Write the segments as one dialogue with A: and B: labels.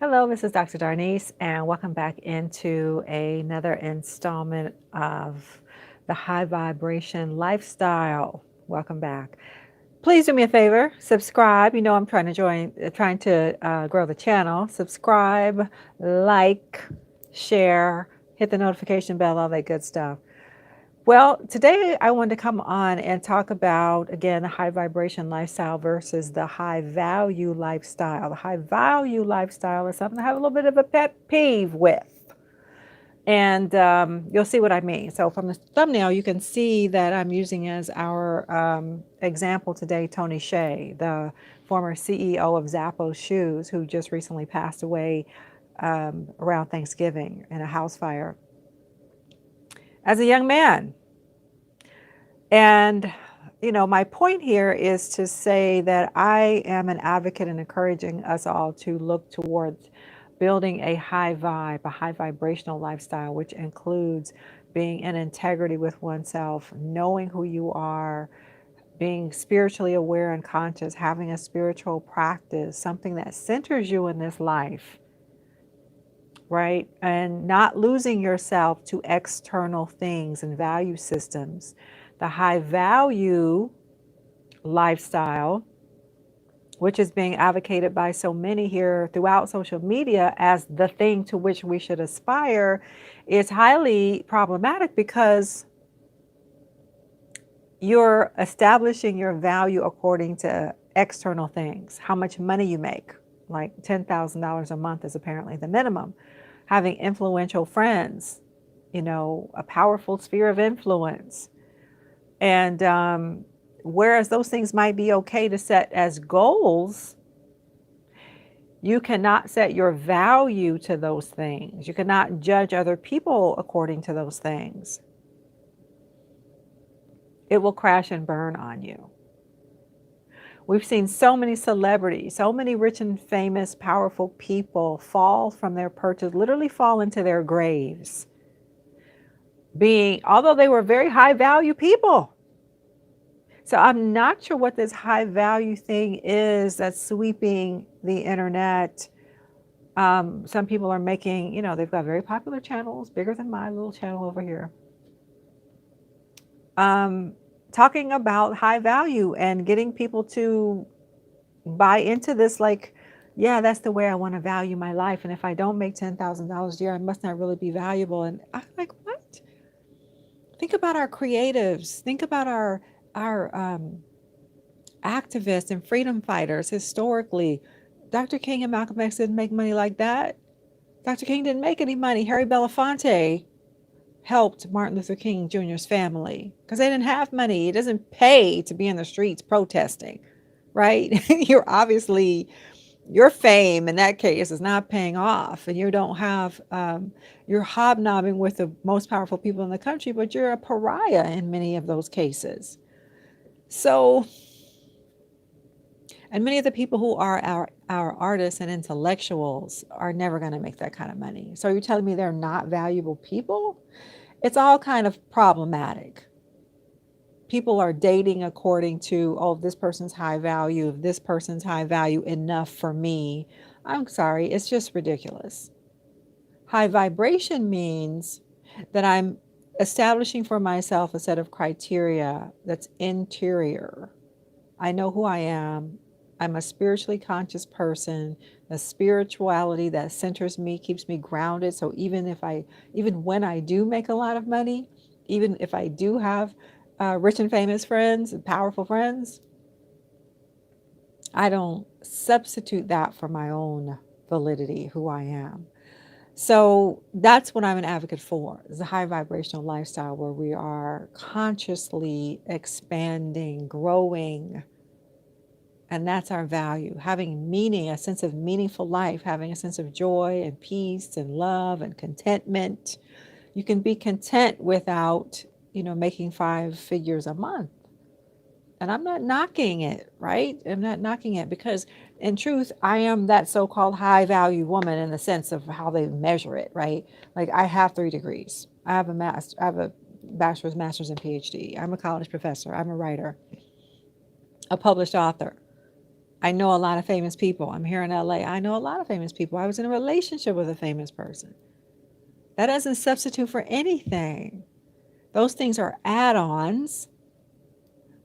A: Hello, this is Dr. Darnise, and welcome back into another installment of the High Vibration Lifestyle. Welcome back. Please do me a favor, subscribe. You know I'm trying to grow the channel. Subscribe, like, share, hit the notification bell, all that good stuff. Well, today I wanted to come on and talk about, again, the high vibration lifestyle versus the high value lifestyle. The high value lifestyle is something I have a little bit of a pet peeve with. And you'll see what I mean. So from the thumbnail, you can see that I'm using as our example today Tony Hsieh, the former CEO of Zappos Shoes, who just recently passed away around Thanksgiving in a house fire. As a young man, and, my point here is to say that I am an advocate in encouraging us all to look towards building a high vibe, a high vibrational lifestyle, which includes being in integrity with oneself, knowing who you are, being spiritually aware and conscious, having a spiritual practice, something that centers you in this life, right? And not losing yourself to external things and value systems. The high value lifestyle, which is being advocated by so many here throughout social media as the thing to which we should aspire, is highly problematic because you're establishing your value according to external things, how much money you make, like $10,000 a month is apparently the minimum, having influential friends, a powerful sphere of influence. And whereas those things might be okay to set as goals, you cannot set your value to those things. You cannot judge other people according to those things. It will crash and burn on you. We've seen so many celebrities, so many rich and famous, powerful people fall from their perches, literally fall into their graves, although they were very high value people. So I'm not sure what this high value thing is that's sweeping the internet. Some people are making, they've got very popular channels, bigger than my little channel over here, talking about high value and getting people to buy into this, like, yeah, that's the way I want to value my life. And if I don't make $10,000 a year, I must not really be valuable. And I'm like, what? Think about our creatives. Think about our activists and freedom fighters historically. Dr. King and Malcolm X didn't make money like that. Dr. King didn't make any money. Harry Belafonte helped Martin Luther King Jr.'s family because they didn't have money. It doesn't pay to be in the streets protesting, right? Your fame in that case is not paying off, and you don't have, you're hobnobbing with the most powerful people in the country, but you're a pariah in many of those cases. So, and many of the people who are our artists and intellectuals are never going to make that kind of money. So you're telling me they're not valuable people? It's all kind of problematic. People are dating according to, oh, this person's high value, if this person's high value enough for me. I'm sorry, it's just ridiculous. High vibration means that I'm establishing for myself a set of criteria that's interior. I know who I am. I'm a spiritually conscious person. The spirituality that centers me keeps me grounded. So even when I do make a lot of money, even if I do have rich and famous friends and powerful friends, I don't substitute that for my own validity, who I am. So that's what I'm an advocate for, is a high vibrational lifestyle where we are consciously expanding, growing. And that's our value, having meaning, a sense of meaningful life, having a sense of joy and peace and love and contentment. You can be content without, making 5 figures a month. And I'm not knocking it, right? I'm not knocking it because in truth, I am that so-called high value woman in the sense of how they measure it, right? Like I have 3 degrees. I have a bachelor's, master's, and PhD. I'm a college professor. I'm a writer, a published author. I know a lot of famous people. I'm here in LA. I know a lot of famous people. I was in a relationship with a famous person. That doesn't substitute for anything. Those things are add-ons.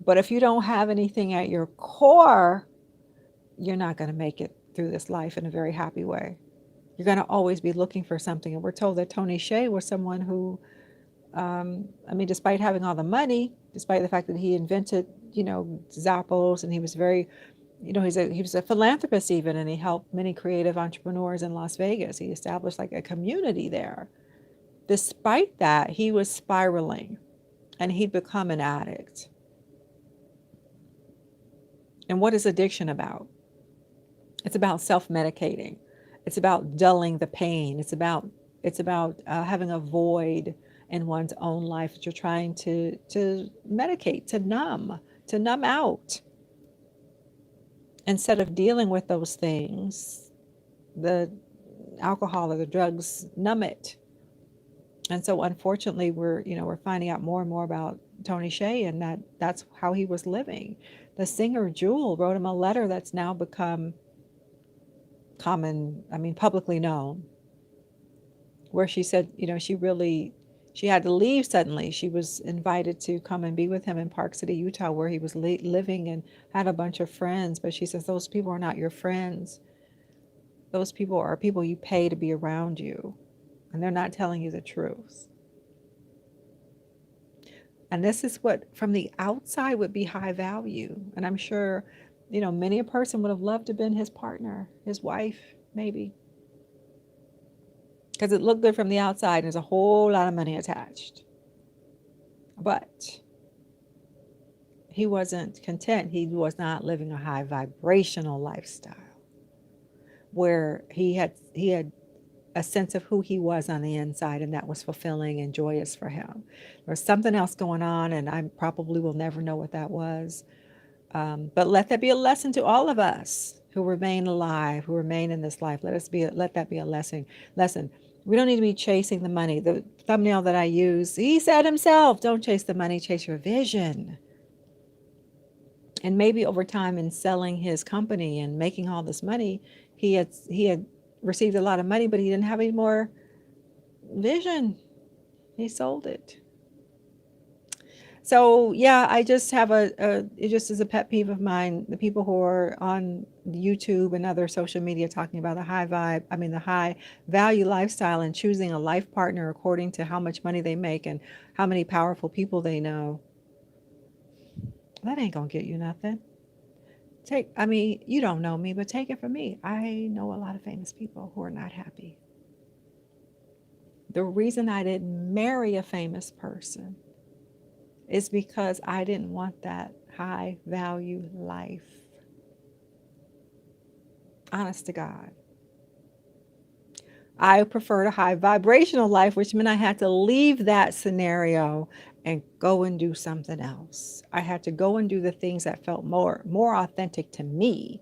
A: But if you don't have anything at your core, you're not going to make it through this life in a very happy way. You're going to always be looking for something. And we're told that Tony Hsieh was someone who, despite having all the money, despite the fact that he invented, Zappos, and he was very, he was a philanthropist even, and he helped many creative entrepreneurs in Las Vegas. He established like a community there. Despite that, he was spiraling and he'd become an addict. And what is addiction about? It's about self-medicating. It's about dulling the pain. It's about having a void in one's own life that you're trying to medicate, to numb out. Instead of dealing with those things, the alcohol or the drugs numb it. And so unfortunately, we're finding out more and more about Tony Hsieh, and that's how he was living. The singer Jewel wrote him a letter that's now become publicly known, where she said, she had to leave suddenly. She was invited to come and be with him in Park City, Utah, where he was living and had a bunch of friends. But she says, those people are not your friends. Those people are people you pay to be around you, and they're not telling you the truth. And this is what from the outside would be high value. And I'm sure, many a person would have loved to have been his partner, his wife, maybe. Because it looked good from the outside. There's a whole lot of money attached. But he wasn't content. He was not living a high vibrational lifestyle where he had a sense of who he was on the inside, and that was fulfilling and joyous for him. There was something else going on, and I probably will never know what that was. But let that be a lesson to all of us who remain alive, who remain in this life. Let that be a lesson. We don't need to be chasing the money. The thumbnail that I use, he said himself, don't chase the money, chase your vision. And maybe over time in selling his company and making all this money, he had received a lot of money, but he didn't have any more vision. He sold it. So yeah, I just have it just is a pet peeve of mine. The people who are on YouTube and other social media talking about the high value lifestyle and choosing a life partner according to how much money they make and how many powerful people they know. That ain't gonna get you nothing. You don't know me, but take it from me. I know a lot of famous people who are not happy. The reason I didn't marry a famous person is because I didn't want that high value life. Honest to God. I preferred a high vibrational life, which meant I had to leave that scenario and go and do something else. I had to go and do the things that felt more authentic to me.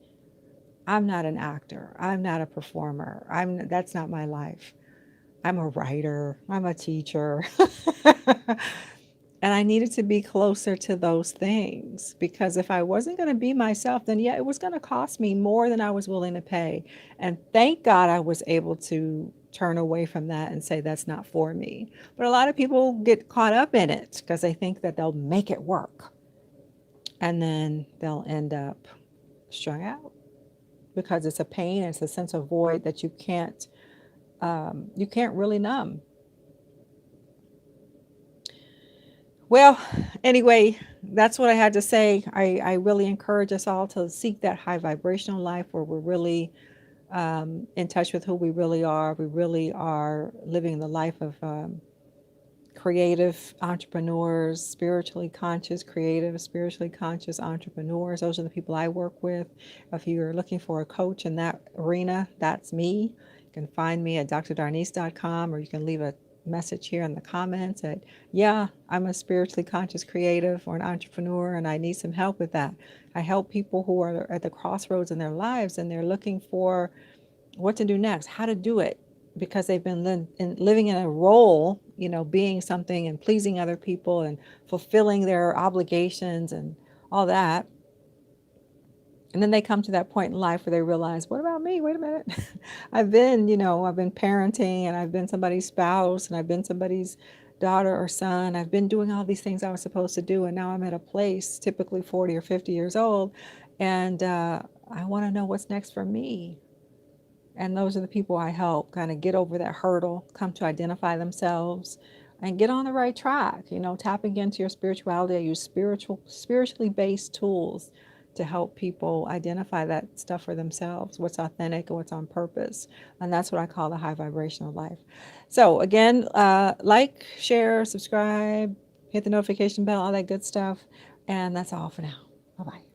A: I'm not an actor. I'm not a performer. That's not my life. I'm a writer. I'm a teacher. And I needed to be closer to those things, because if I wasn't going to be myself, then yeah, it was going to cost me more than I was willing to pay. And thank God I was able to turn away from that and say that's not for me. But a lot of people get caught up in it because they think that they'll make it work. And then they'll end up strung out because it's a pain, it's a sense of void that you can't really numb. Well, anyway, that's what I had to say. I really encourage us all to seek that high vibrational life where we're really in touch with who we really are. We really are living the life of creative entrepreneurs, spiritually conscious entrepreneurs. Those are the people I work with. If you're looking for a coach in that arena, that's me. You can find me at DrDarnise's.com, or you can leave a message here in the comments that, yeah, I'm a spiritually conscious creative or an entrepreneur and I need some help with that. I help people who are at the crossroads in their lives and they're looking for what to do next, how to do it, because they've been living in a role, being something and pleasing other people and fulfilling their obligations and all that. And then they come to that point in life where they realize, what about me? Wait a minute. I've been, I've been parenting, and I've been somebody's spouse, and I've been somebody's daughter or son. I've been doing all these things I was supposed to do. And now I'm at a place, typically 40 or 50 years old. And I want to know what's next for me. And those are the people I help kind of get over that hurdle, come to identify themselves, and get on the right track. Tapping into your spirituality. I use spiritually based tools to help people identify that stuff for themselves, what's authentic and what's on purpose. And that's what I call the high vibrational life. So again, like, share, subscribe, hit the notification bell, all that good stuff. And that's all for now. Bye-bye.